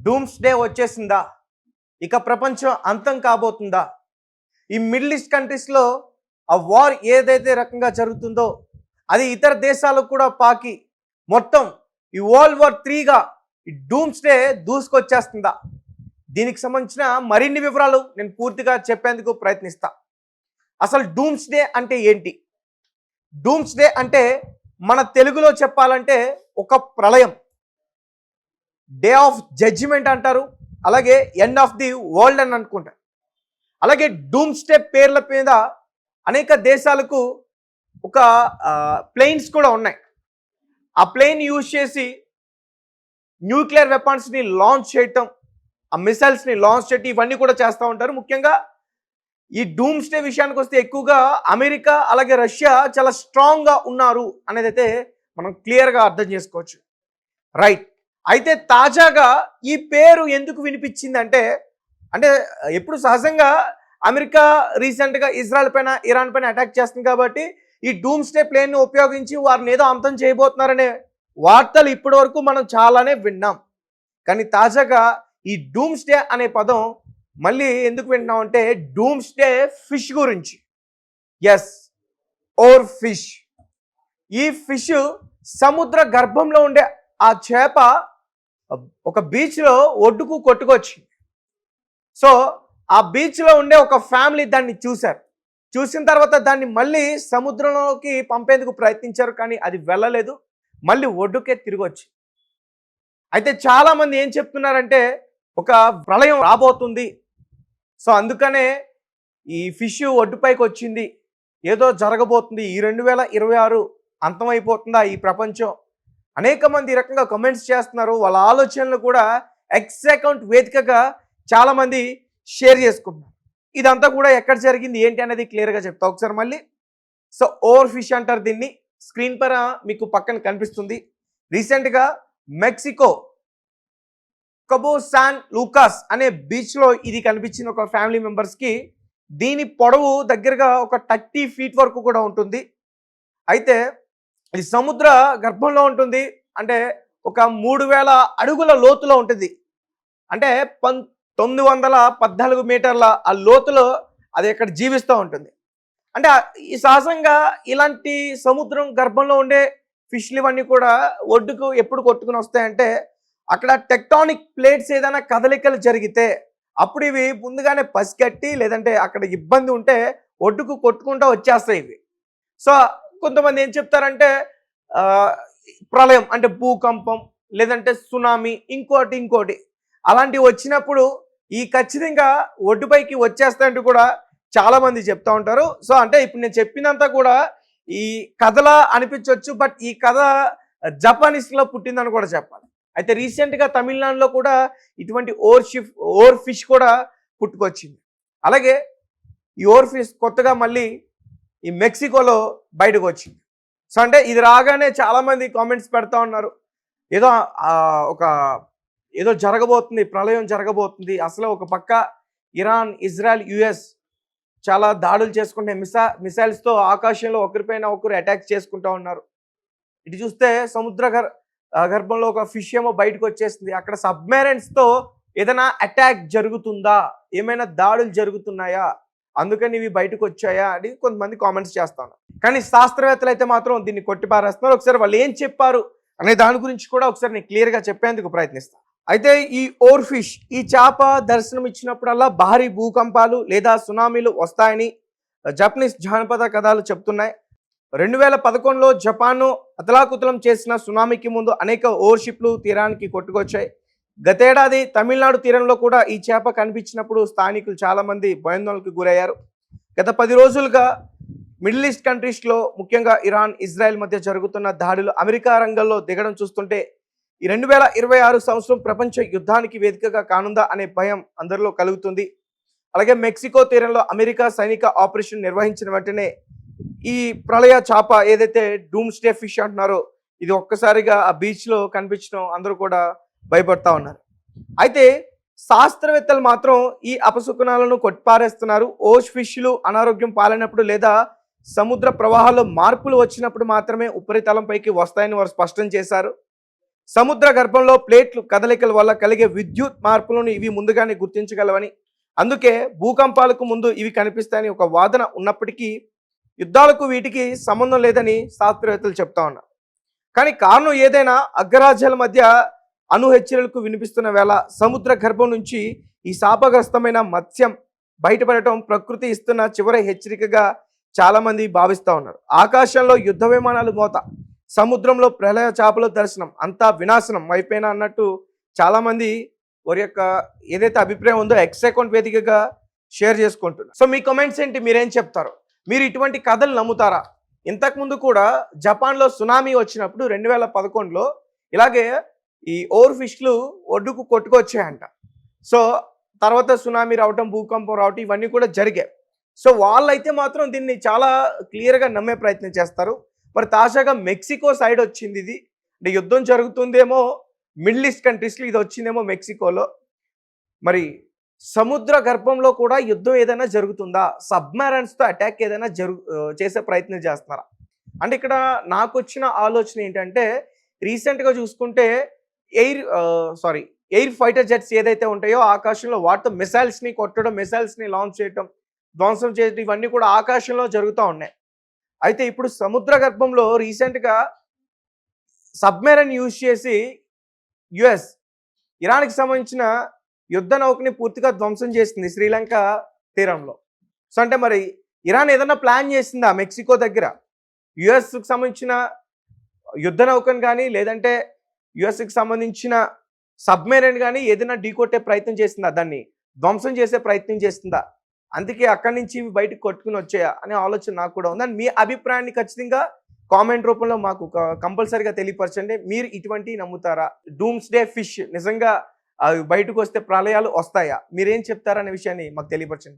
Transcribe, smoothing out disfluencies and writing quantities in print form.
Dooms day వచ్చేసిందా? ఇక ప్రపంచం అంతం కాబోతుందా? ఈ మిడిల్ ఈస్ట్ కంట్రీస్లో ఆ వార్ ఏదైతే రకంగా జరుగుతుందో అది ఇతర దేశాలకు కూడా పాకి మొత్తం ఈ వరల్డ్ వార్ 3గా ఈ డూమ్స్ డే దూసుకొచ్చేస్తుందా? దీనికి సంబంధించిన మరిన్ని వివరాలు నేను పూర్తిగా చెప్పేందుకు ప్రయత్నిస్తా. అసలు డూమ్స్ డే అంటే ఏంటి? డూమ్స్ డే అంటే మన తెలుగులో చెప్పాలంటే ఒక ప్రళయం, డే ఆఫ్ జడ్జిమెంట్ అంటారు, అలాగే ఎండ్ ఆఫ్ ది వరల్డ్ అని అనుకుంటారు. అలాగే డూమ్స్ డే పేర్ల మీద అనేక దేశాలకు ఒక ప్లేన్స్ కూడా ఉన్నాయి. ఆ ప్లేన్ యూజ్ చేసి న్యూక్లియర్ వెపన్స్ని లాంచ్ చేయటం, ఆ మిసైల్స్ని లాంచ్ చేయటం, ఇవన్నీ కూడా చేస్తూ ఉంటారు. ముఖ్యంగా ఈ డూమ్స్ డే విషయానికి వస్తే ఎక్కువగా అమెరికా అలాగే రష్యా చాలా స్ట్రాంగ్గా ఉన్నారు అనేది అయితే మనం క్లియర్గా అర్థం చేసుకోవచ్చు. రైట్. అయితే తాజాగా ఈ పేరు ఎందుకు వినిపించింది అంటే ఎప్పుడు సహజంగా అమెరికా రీసెంట్గా ఇజ్రాయెల్ పైన ఇరాన్ పైన అటాక్ చేస్తుంది కాబట్టి ఈ డూమ్స్ డే ప్లేన్ని ఉపయోగించి వారిని ఏదో అంతం చేయబోతున్నారనే వార్తలు ఇప్పటి వరకు మనం చాలానే విన్నాం. కానీ తాజాగా ఈ డూమ్స్ డే అనే పదం మళ్ళీ ఎందుకు వింటున్నాం అంటే డూమ్స్ డే ఫిష్ గురించి. Yes, oarfish. ఈ ఫిష్ సముద్ర గర్భంలో ఉండే ఆ చేప ఒక బీచ్లో ఒడ్డుకు కొట్టుకొచ్చింది. సో ఆ బీచ్లో ఉండే ఒక ఫ్యామిలీ దాన్ని చూశారు. చూసిన తర్వాత దాన్ని మళ్ళీ సముద్రంలోకి పంపేందుకు ప్రయత్నించారు, కానీ అది వెళ్ళలేదు, మళ్ళీ ఒడ్డుకే తిరిగి వచ్చి. అయితే చాలామంది ఏం చెప్తున్నారంటే ఒక ప్రళయం రాబోతుంది, సో అందుకనే ఈ ఫిష్ ఒడ్డుపైకి వచ్చింది, ఏదో జరగబోతుంది, ఈ 2026 అంతమైపోతుందా ఈ ప్రపంచం. అనేక మంది ఈ రకంగా కమెంట్స్ చేస్తున్నారు. వాళ్ళ ఆలోచనలు కూడా ఎక్స్ అకౌంట్ వేదికగా చాలామంది షేర్ చేసుకుంటున్నారు. ఇదంతా కూడా ఎక్కడ జరిగింది ఏంటి అనేది క్లియర్గా చెప్తా ఒకసారి మళ్ళీ. సో ఓవర్ ఫిష్ అంటారు దీన్ని. స్క్రీన్ పైన మీకు పక్కన కనిపిస్తుంది. రీసెంట్గా మెక్సికో కబో శాన్ లూకాస్ అనే బీచ్లో ఇది కనిపించిన ఒక ఫ్యామిలీ మెంబర్స్కి. దీని పొడవు దగ్గరగా ఒక 30 feet వరకు కూడా ఉంటుంది. అయితే ఇది సముద్ర గర్భంలో ఉంటుంది, అంటే ఒక 3000 అడుగుల లోతులో ఉంటుంది. అంటే 914 మీటర్ల ఆ లోతులో అది ఇక్కడ జీవిస్తూ ఉంటుంది. అంటే ఈ సహజంగా ఇలాంటి సముద్రం గర్భంలో ఉండే ఫిష్లు ఇవన్నీ కూడా ఒడ్డుకు ఎప్పుడు కొట్టుకుని వస్తాయంటే అక్కడ టెక్టానిక్ ప్లేట్స్ ఏదైనా కదలికలు జరిగితే అప్పుడు ఇవి ముందుగానే పసిగట్టి, లేదంటే అక్కడ ఇబ్బంది ఉంటే ఒడ్డుకు కొట్టుకుంటూ వచ్చేస్తాయి ఇవి. సో కొంతమంది ఏం చెప్తారంటే ప్రళయం అంటే భూకంపం, లేదంటే సునామీ, ఇంకోటి అలాంటివి వచ్చినప్పుడు ఈ ఖచ్చితంగా ఒడ్డుపైకి వచ్చేస్తాయంటూ కూడా చాలామంది చెప్తూ ఉంటారు. సో అంటే ఇప్పుడు నేను చెప్పినంత కూడా ఈ కథలా అనిపించవచ్చు, బట్ ఈ కథ జపానీస్లో పుట్టిందని కూడా చెప్పాలి. అయితే రీసెంట్గా తమిళనాడులో కూడా ఇటువంటి ఓర్ ఫిష్ కూడా పుట్టుకొచ్చింది. అలాగే ఈ ఓర్ ఫిష్ కొత్తగా మళ్ళీ ఈ మెక్సికోలో బయటకు వచ్చింది. సో అంటే ఇది రాగానే చాలామంది కామెంట్స్ పెడతా ఉన్నారు, ఏదో జరగబోతుంది, ప్రళయం జరగబోతుంది. అసలు ఒక పక్క ఇరాన్, ఇజ్రాయెల్, యుఎస్ చాలా దాడులు చేసుకుంటే మిసైల్స్తో ఆకాశంలో ఒకరిపైన ఒకరు అటాక్ చేసుకుంటూ ఉన్నారు. ఇటు చూస్తే సముద్ర గర్భంలో ఒక ఫిష్ ఏమో బయటకు వచ్చేస్తుంది. అక్కడ సబ్మెరైన్స్తో ఏదైనా అటాక్ జరుగుతుందా, ఏమైనా దాడులు జరుగుతున్నాయా, అందుకని ఇవి బయటకు వచ్చాయా అని కొంతమంది కామెంట్స్ చేస్తాను. కానీ శాస్త్రవేత్తలు అయితే మాత్రం దీన్ని కొట్టిపారేస్తున్నారు. ఒకసారి వాళ్ళు ఏం చెప్పారు అనే దాని గురించి కూడా ఒకసారి నేను క్లియర్గా చెప్పేందుకు ప్రయత్నిస్తాను. అయితే ఈ ఓర్ ఫిష్, ఈ చేప దర్శనం ఇచ్చినప్పుడల్లా భారీ భూకంపాలు లేదా సునామీలు వస్తాయని జపనీస్ జానపద కథలు చెప్తున్నాయి. 2011లో జపాన్ను అతలాకుతలం చేసిన సునామీకి ముందు అనేక ఓర్ షిప్లు తీరానికి కొట్టుకొచ్చాయి. గతేడాది తమిళనాడు తీరంలో కూడా ఈ చేప కనిపించినప్పుడు స్థానికులు చాలామంది భయాందోళనకు గురయ్యారు. గత 10 రోజులుగా మిడిల్ ఈస్ట్ కంట్రీస్లో ముఖ్యంగా ఇరాన్, ఇజ్రాయెల్ మధ్య జరుగుతున్న దాడులు అమెరికా రంగంలో దిగడం చూస్తుంటే ఈ 2026 సంవత్సరం ప్రపంచ యుద్ధానికి వేదికగా కానుందా అనే భయం అందరిలో కలుగుతుంది. అలాగే మెక్సికో తీరంలో అమెరికా సైనిక ఆపరేషన్ నిర్వహించిన వెంటనే ఈ ప్రళయ చేప ఏదైతే డూమ్స్ డే ఫిష్ అంటున్నారో ఇది ఒక్కసారిగా ఆ బీచ్లో కనిపించడం అందరూ కూడా భయపడతా ఉన్నారు. అయితే శాస్త్రవేత్తలు మాత్రం ఈ అపశకునాలను కొట్టిపారేస్తున్నారు. ఓష్ ఫిష్లు అనారోగ్యం పాలైనప్పుడు లేదా సముద్ర ప్రవాహాల్లో మార్పులు వచ్చినప్పుడు మాత్రమే ఉపరితలంపైకి వస్తాయని వారు స్పష్టం చేశారు. సముద్ర గర్భంలో ప్లేట్లు కదలికల వల్ల కలిగే విద్యుత్ మార్పులను ఇవి ముందుగానే గుర్తించగలవని, అందుకే భూకంపాలకు ముందు ఇవి కనిపిస్తాయని ఒక వాదన ఉన్నప్పటికీ యుద్ధాలకు వీటికి సంబంధం లేదని శాస్త్రవేత్తలు చెప్తా ఉన్నారు. కానీ కారణం ఏదైనా అగ్రరాజ్యాల మధ్య అణు హెచ్చరికలకు వినిపిస్తున్న వేళ సముద్ర గర్భం నుంచి ఈ శాపగ్రస్తమైన మత్స్యం బయటపడటం ప్రకృతి ఇస్తున్న చివరి హెచ్చరికగా చాలా మంది భావిస్తూ ఉన్నారు. ఆకాశంలో యుద్ధ విమానాలు మోత, సముద్రంలో ప్రళయ చేపల దర్శనం, అంతా వినాశనం అయిపోయినా అన్నట్టు చాలా మంది వారి యొక్క ఏదైతే అభిప్రాయం ఉందో ఎక్స్ అకౌంట్ వేదికగా షేర్ చేసుకుంటున్నారు. సో మీ కమెంట్స్ ఏంటి, మీరేం చెప్తారు? మీరు ఇటువంటి కథలు నమ్ముతారా? ఇంతకుముందు కూడా జపాన్లో సునామీ వచ్చినప్పుడు 2011లో ఇలాగే ఈ ఓవర్ ఫిష్లు ఒడ్డుకు కొట్టుకొచ్చాయంట. సో తర్వాత సునామీ రావటం, భూకంపం రావటం ఇవన్నీ కూడా జరిగాయి. సో వాళ్ళైతే మాత్రం దీన్ని చాలా క్లియర్గా నమ్మే ప్రయత్నం చేస్తారు. మరి తాజాగా మెక్సికో సైడ్ వచ్చింది ఇది. అంటే యుద్ధం జరుగుతుందేమో మిడిల్ ఈస్ట్ కంట్రీస్లో, ఇది వచ్చిందేమో మెక్సికోలో. మరి సముద్ర గర్భంలో కూడా యుద్ధం ఏదైనా జరుగుతుందా? సబ్మెరైన్స్తో అటాక్ ఏదైనా చేసే ప్రయత్నం చేస్తున్నారా? అంటే ఇక్కడ నాకు వచ్చిన ఆలోచన ఏంటంటే, రీసెంట్గా చూసుకుంటే ఎయిర్ ఫైటర్ జెట్స్ ఏదైతే ఉంటాయో ఆకాశంలో వాటితో మిసైల్స్ని కొట్టడం, మిసైల్స్ని లాంచ్ చేయడం, ధ్వంసం చేయడం ఇవన్నీ కూడా ఆకాశంలో జరుగుతూ ఉన్నాయి. అయితే ఇప్పుడు సముద్ర గర్భంలో రీసెంట్గా సబ్మెరైన్ యూజ్ చేసి యుఎస్ ఇరాన్కి సంబంధించిన యుద్ధ నౌకని పూర్తిగా ధ్వంసం చేసింది శ్రీలంక తీరంలో. సో అంటే మరి ఇరాన్ ఏదన్నా ప్లాన్ చేసిందా మెక్సికో దగ్గర యుఎస్కి సంబంధించిన యుద్ధ నౌకను కానీ, లేదంటే యుఎస్కి సంబంధించిన సబ్మెరైన్ కానీ ఏదైనా ఢీకొట్టే ప్రయత్నం చేసిందా, దాన్ని ధ్వంసం చేసే ప్రయత్నం చేస్తుందా? అందుకే అక్కడి నుంచి ఇవి బయటకు కొట్టుకుని వచ్చాయా అనే ఆలోచన నాకు కూడా ఉంది. అండ్ మీ అభిప్రాయాన్ని ఖచ్చితంగా కామెంట్ రూపంలో మాకు కంపల్సరీగా తెలియపరచండి. మీరు ఇటువంటివి నమ్ముతారా? డూమ్స్ డే ఫిష్ నిజంగా అవి బయటకు వస్తే ప్రళయాలు వస్తాయా? మీరేం చెప్తారనే విషయాన్ని మాకు తెలియపరచండి.